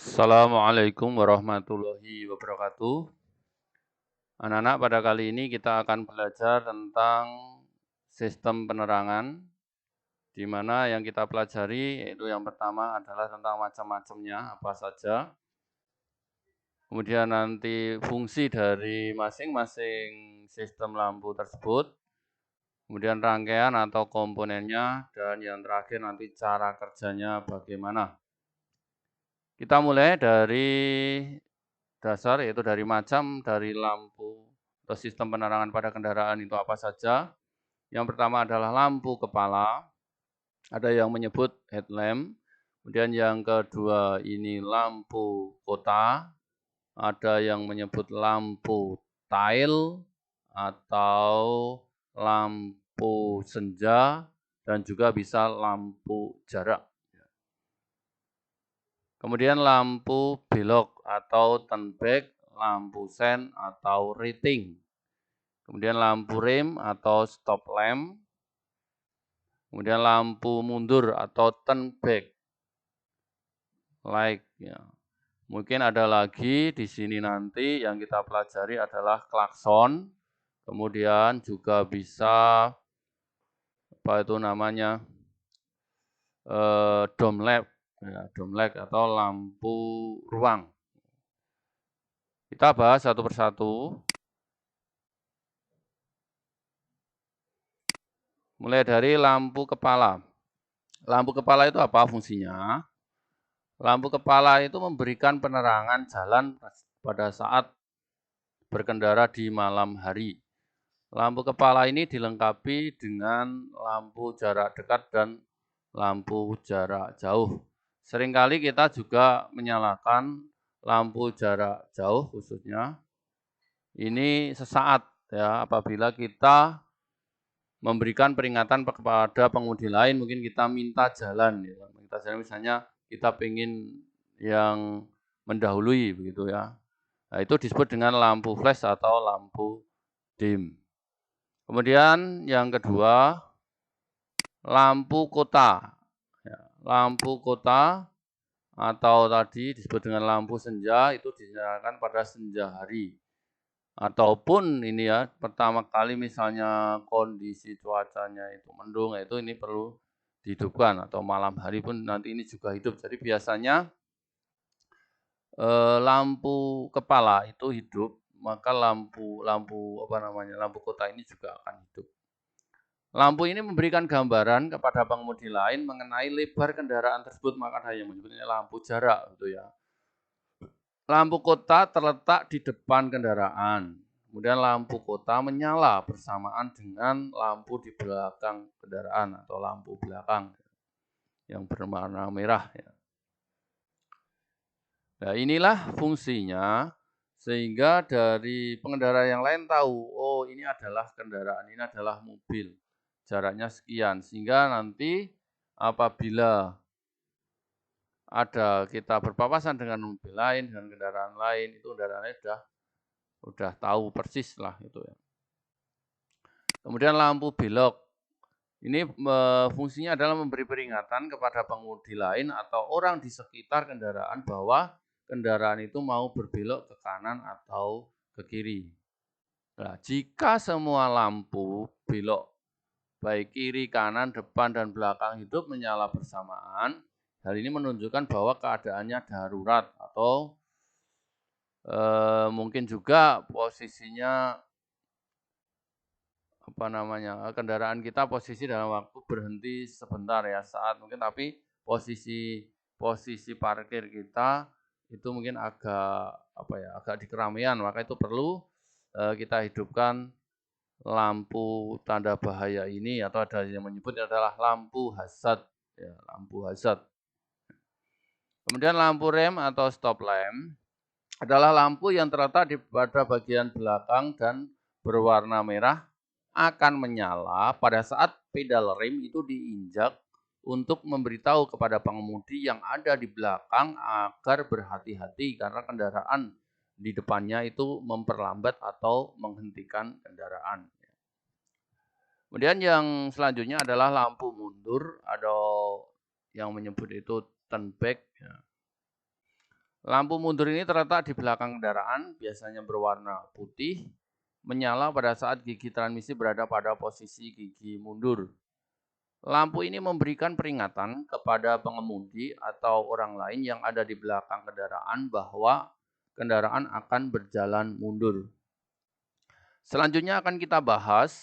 Assalamualaikum warahmatullahi wabarakatuh. Anak-anak, pada kali ini kita akan belajar tentang sistem penerangan, di mana yang kita pelajari yaitu yang pertama adalah tentang macam-macamnya, apa saja. Kemudian nanti fungsi dari masing-masing sistem lampu tersebut, kemudian rangkaian atau komponennya, dan yang terakhir nanti cara kerjanya bagaimana. Kita mulai dari dasar, yaitu dari lampu atau sistem penerangan pada kendaraan itu apa saja. Yang pertama adalah lampu kepala, ada yang menyebut headlamp. Kemudian yang kedua ini lampu kota, ada yang menyebut lampu tail atau lampu senja, dan juga bisa lampu jarak. Kemudian lampu belok atau turn back, lampu sen atau rating. Kemudian lampu rem atau stop lamp. Kemudian lampu mundur atau turn back light. Ya. Mungkin ada lagi di sini nanti yang kita pelajari adalah klakson. Kemudian juga bisa apa itu namanya dome lamp, ya, dome light atau lampu ruang. Kita bahas satu persatu. Mulai dari lampu kepala. Lampu kepala itu apa fungsinya? Lampu kepala itu memberikan penerangan jalan pada saat berkendara di malam hari. Lampu kepala ini dilengkapi dengan lampu jarak dekat dan lampu jarak jauh. Seringkali kita juga menyalakan lampu jarak jauh khususnya. Ini sesaat ya apabila kita memberikan peringatan kepada pengemudi lain, mungkin kita minta jalan, ya. Minta jalan misalnya kita ingin yang mendahului begitu ya. Nah, itu disebut dengan lampu flash atau lampu dim. Kemudian yang kedua, lampu kota. Ya, lampu kota atau tadi disebut dengan lampu senja itu dinyalakan pada senja hari. Ataupun ini ya, pertama kali misalnya kondisi cuacanya itu mendung, itu ini perlu dihidupkan, atau malam hari pun nanti ini juga hidup. Jadi biasanya lampu kepala itu hidup, maka lampu kota ini juga akan hidup. Lampu ini memberikan gambaran kepada pengemudi lain mengenai lebar kendaraan tersebut, maka ada yang menyebutnya lampu jarak gitu ya. Lampu kota terletak di depan kendaraan. Kemudian lampu kota menyala bersamaan dengan lampu di belakang kendaraan atau lampu belakang yang berwarna merah. Nah, inilah fungsinya sehingga dari pengendara yang lain tahu, oh ini adalah kendaraan, ini adalah mobil, jaraknya sekian. Sehingga nanti apabila ada kita berpapasan dengan mobil lain, dengan kendaraan lain, itu kendaraannya udah tahu persis lah itu ya. Kemudian lampu belok. Ini fungsinya adalah memberi peringatan kepada pengemudi lain atau orang di sekitar kendaraan bahwa kendaraan itu mau berbelok ke kanan atau ke kiri. Nah, jika semua lampu belok, baik kiri, kanan, depan, dan belakang hidup menyala bersamaan, hal ini menunjukkan bahwa keadaannya darurat atau mungkin juga posisinya kendaraan kita posisi dalam waktu berhenti sebentar ya saat mungkin, tapi posisi parkir kita itu mungkin agak di keramaian, maka itu perlu kita hidupkan lampu tanda bahaya ini, atau ada yang menyebut adalah lampu hazard ya, lampu hazard. Kemudian lampu rem atau stop lamp adalah lampu yang terletak pada bagian belakang dan berwarna merah, akan menyala pada saat pedal rem itu diinjak untuk memberitahu kepada pengemudi yang ada di belakang agar berhati-hati karena kendaraan di depannya itu memperlambat atau menghentikan kendaraan. Kemudian yang selanjutnya adalah lampu mundur atau yang menyebut itu turn back. Lampu mundur ini terletak di belakang kendaraan, biasanya berwarna putih, menyala pada saat gigi transmisi berada pada posisi gigi mundur. Lampu ini memberikan peringatan kepada pengemudi atau orang lain yang ada di belakang kendaraan bahwa kendaraan akan berjalan mundur. Selanjutnya akan kita bahas,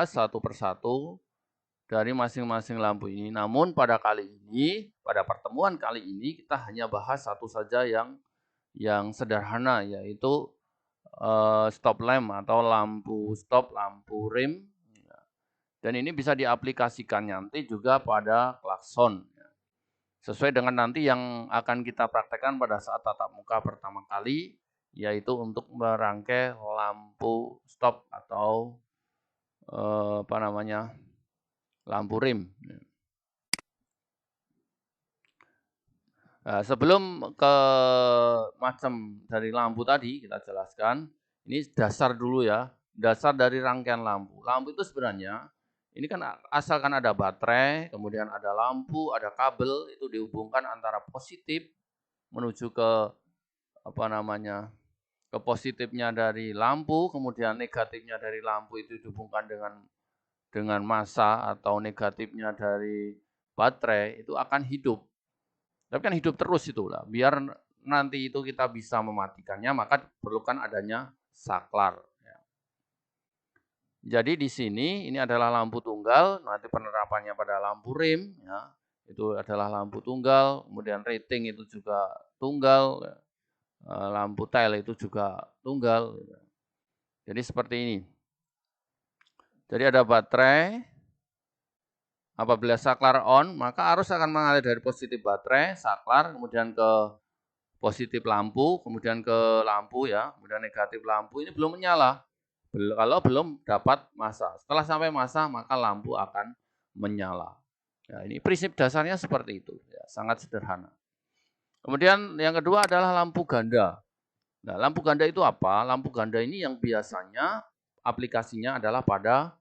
satu persatu dari masing-masing lampu ini. Namun pada pertemuan kali ini kita hanya bahas satu saja yang sederhana, yaitu stop lamp atau lampu stop, lampu rem. Dan ini bisa diaplikasikan nanti juga pada klakson. Sesuai dengan nanti yang akan kita praktekkan pada saat tatap muka pertama kali, yaitu untuk merangkai lampu stop atau lampu rem. Nah, sebelum ke macam dari lampu tadi kita jelaskan, ini dasar dulu ya, dasar dari rangkaian lampu. Lampu itu sebenarnya ini kan asalkan ada baterai, kemudian ada lampu, ada kabel, itu dihubungkan antara positif menuju ke ke positifnya dari lampu, kemudian negatifnya dari lampu itu dihubungkan dengan massa atau negatifnya dari baterai, itu akan hidup. Tapi kan hidup terus itulah. Biar nanti itu kita bisa mematikannya, maka diperlukan adanya saklar. Jadi di sini ini adalah lampu tunggal, nanti penerapannya pada lampu rem, ya, itu adalah lampu tunggal, kemudian rating itu juga tunggal, lampu tail itu juga tunggal. Jadi seperti ini. Jadi ada baterai, apabila saklar on, maka arus akan mengalir dari positif baterai, saklar, kemudian ke positif lampu, kemudian ke lampu ya, kemudian negatif lampu, ini belum menyala. Kalau belum dapat massa. Setelah sampai massa, maka lampu akan menyala. Ya, ini prinsip dasarnya seperti itu, ya, sangat sederhana. Kemudian yang kedua adalah lampu ganda. Nah, lampu ganda itu apa? Lampu ganda ini yang biasanya aplikasinya adalah pada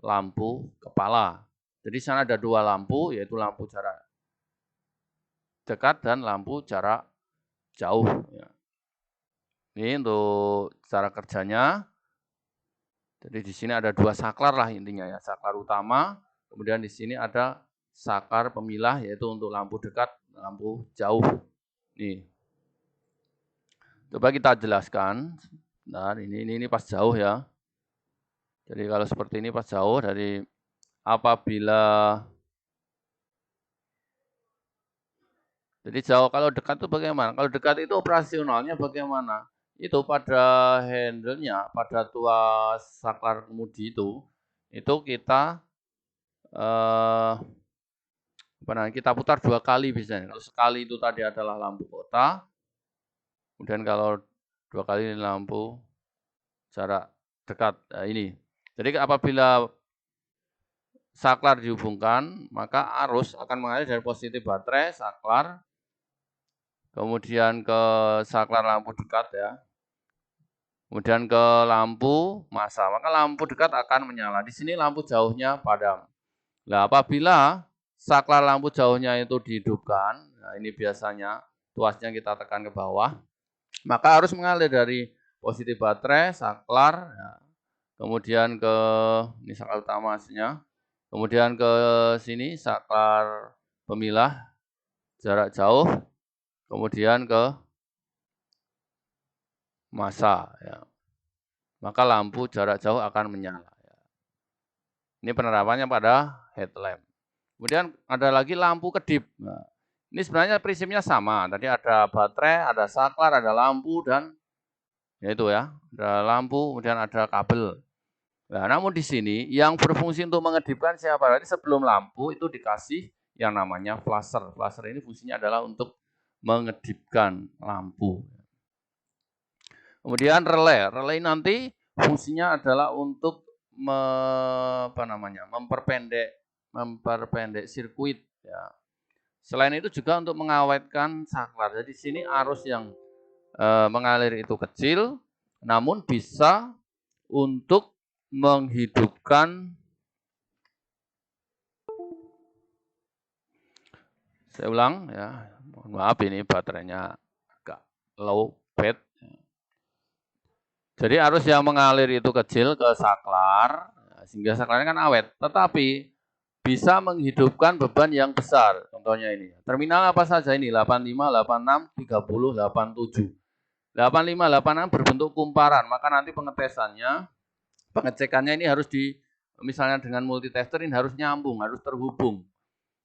lampu kepala. Jadi di sana ada dua lampu, yaitu lampu jarak dekat dan lampu jarak jauh. Ya. Ini untuk cara kerjanya. Jadi di sini ada dua saklar lah intinya ya, saklar utama, kemudian di sini ada saklar pemilah yaitu untuk lampu dekat, lampu jauh. Nih. Coba kita jelaskan. Nah, ini pas jauh ya. Jadi kalau seperti ini pas jauh dari apabila jadi jauh, kalau dekat itu bagaimana? Kalau dekat itu operasionalnya bagaimana? Itu pada handle-nya, pada tuas saklar kemudi itu kita kita putar dua kali biasanya. Kalau sekali itu tadi adalah lampu kota, kemudian kalau dua kali lampu jarak dekat. Nah, ini. Jadi apabila saklar dihubungkan, maka arus akan mengalir dari positif baterai, saklar, kemudian ke saklar lampu dekat ya, kemudian ke lampu massa. Maka lampu dekat akan menyala. Di sini lampu jauhnya padam. Nah, apabila saklar lampu jauhnya itu dihidupkan, nah ini biasanya tuasnya kita tekan ke bawah, maka harus mengalir dari positif baterai, saklar, ya, kemudian ke ini saklar utama hasilnya, kemudian ke sini saklar pemilah jarak jauh, kemudian ke massa. Ya. Maka lampu jarak jauh akan menyala. Ya. Ini penerapannya pada headlamp. Kemudian ada lagi lampu kedip. Nah, ini sebenarnya prinsipnya sama. Tadi ada baterai, ada saklar, ada lampu, dan yaitu ya, ada lampu, kemudian ada kabel. Nah, namun di sini yang berfungsi untuk mengedipkan siapa? Tadi sebelum lampu itu dikasih yang namanya flasher. Flasher ini fungsinya adalah untuk mengedipkan lampu. Kemudian relay. Relay nanti fungsinya adalah untuk memperpendek sirkuit. Ya. Selain itu juga untuk mengawetkan saklar. Jadi di sini arus yang mengalir itu kecil, namun bisa untuk menghidupkan Saya ulang ya, mohon maaf ini baterainya agak low bed. Jadi arus yang mengalir itu kecil ke saklar, sehingga saklarnya kan awet. Tetapi bisa menghidupkan beban yang besar. Contohnya ini. Terminal apa saja ini? 85, 86, 30, 87. 85, 86 berbentuk kumparan. Maka nanti pengecekannya ini harus misalnya dengan multitester ini harus nyambung, harus terhubung.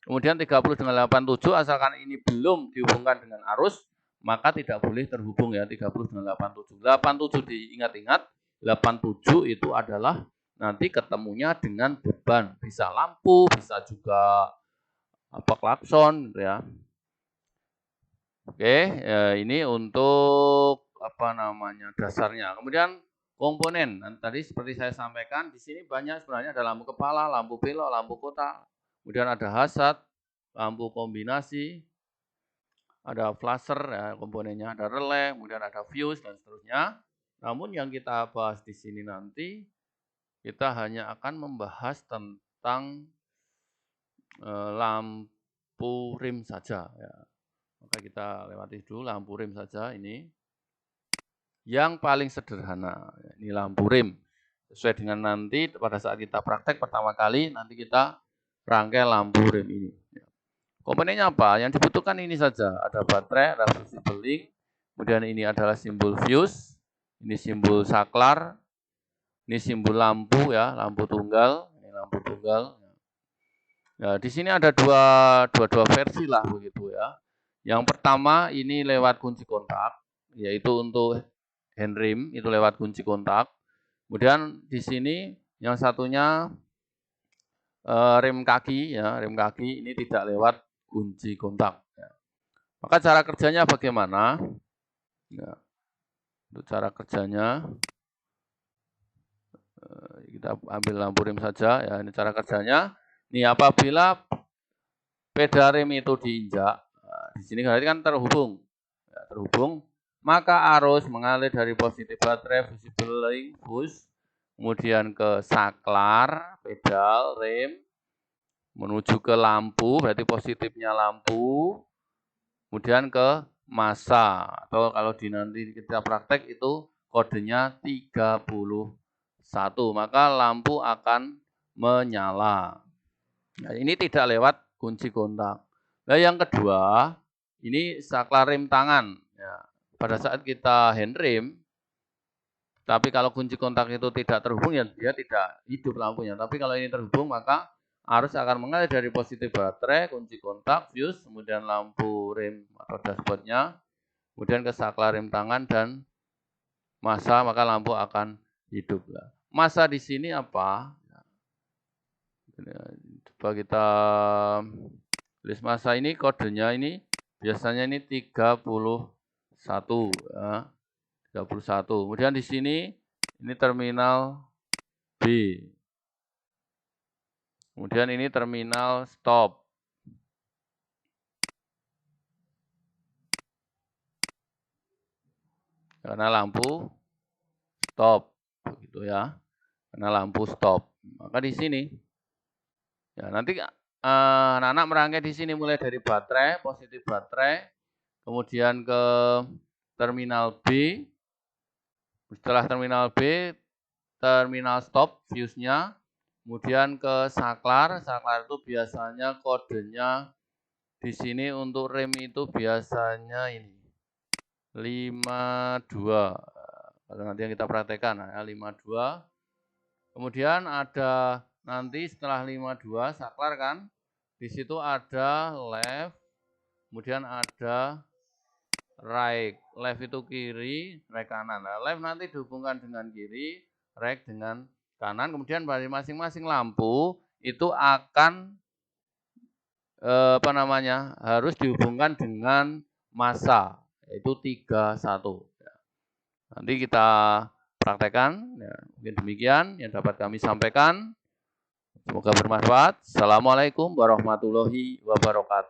Kemudian 30 dengan 87, asalkan ini belum dihubungkan dengan arus, maka tidak boleh terhubung ya 30 dengan 87. 87 diingat-ingat, 87 itu adalah nanti ketemunya dengan beban. Bisa lampu, bisa juga klakson gitu ya. Oke, ini untuk dasarnya. Kemudian komponen. Tadi seperti saya sampaikan, di sini banyak sebenarnya ada lampu kepala, lampu belok, lampu kotak. Kemudian ada hazard, lampu kombinasi, ada flasher, ya, komponennya ada relay, kemudian ada fuse dan seterusnya. Namun yang kita bahas di sini nanti, kita hanya akan membahas tentang lampu rim saja. Ya. Maka kita lewati dulu lampu rim saja ini. Yang paling sederhana, ini lampu rim. Sesuai dengan nanti pada saat kita praktek pertama kali, nanti kita rangkai lampu rim ini. Komponennya apa? Yang dibutuhkan ini saja. Ada baterai, ada fusible link. Kemudian ini adalah simbol fuse. Ini simbol saklar. Ini simbol lampu ya, lampu tunggal. Ini lampu tunggal. Nah, di sini ada dua versi lah begitu ya. Yang pertama ini lewat kunci kontak, yaitu untuk hand rim itu lewat kunci kontak. Kemudian di sini yang satunya rem kaki ya, rem kaki ini tidak lewat kunci kontak. Ya. Maka cara kerjanya bagaimana? Ya. Untuk cara kerjanya, kita ambil lampu rem saja. Ya, ini cara kerjanya. Ini apabila peda rem itu diinjak, nah, di sini berarti kan terhubung. Ya, terhubung, maka arus mengalir dari positif baterai, fusible link, fuse, kemudian ke saklar, pedal, rem, menuju ke lampu, berarti positifnya lampu, kemudian ke massa, atau kalau nanti kita praktek itu kodenya 31, maka lampu akan menyala. Nah, ini tidak lewat kunci kontak. Nah, yang kedua, ini saklar rem tangan. Ya, pada saat kita hand rem, tapi kalau kunci kontak itu tidak terhubung, ya dia tidak hidup lampunya. Tapi kalau ini terhubung, maka arus akan mengalir dari positif baterai, kunci kontak, fuse, kemudian lampu rem atau dashboardnya, kemudian ke saklar rem tangan dan massa, maka lampu akan hidup. Massa di sini apa? Coba kita tulis massa ini, kodenya ini biasanya ini 31 ya. 31. Kemudian di sini ini terminal B. Kemudian ini terminal stop. Karena lampu stop, begitu ya. Karena lampu stop. Maka di sini ya nanti anak-anak merangkai di sini mulai dari baterai, positif baterai, kemudian ke terminal B. Setelah terminal B, terminal stop fuse-nya, kemudian ke saklar. Saklar itu biasanya kodenya di sini untuk rem itu biasanya ini 52. Kalau nanti yang kita praktekkan ya 52. Kemudian ada nanti setelah 52 saklar kan, di situ ada left, kemudian ada right. Left itu kiri, right kanan. Nah, left nanti dihubungkan dengan kiri, right dengan kanan. Kemudian dari masing-masing lampu itu akan harus dihubungkan dengan massa, yaitu 31. Nanti kita praktekkan. Ya, mungkin demikian yang dapat kami sampaikan. Semoga bermanfaat. Assalamualaikum warahmatullahi wabarakatuh.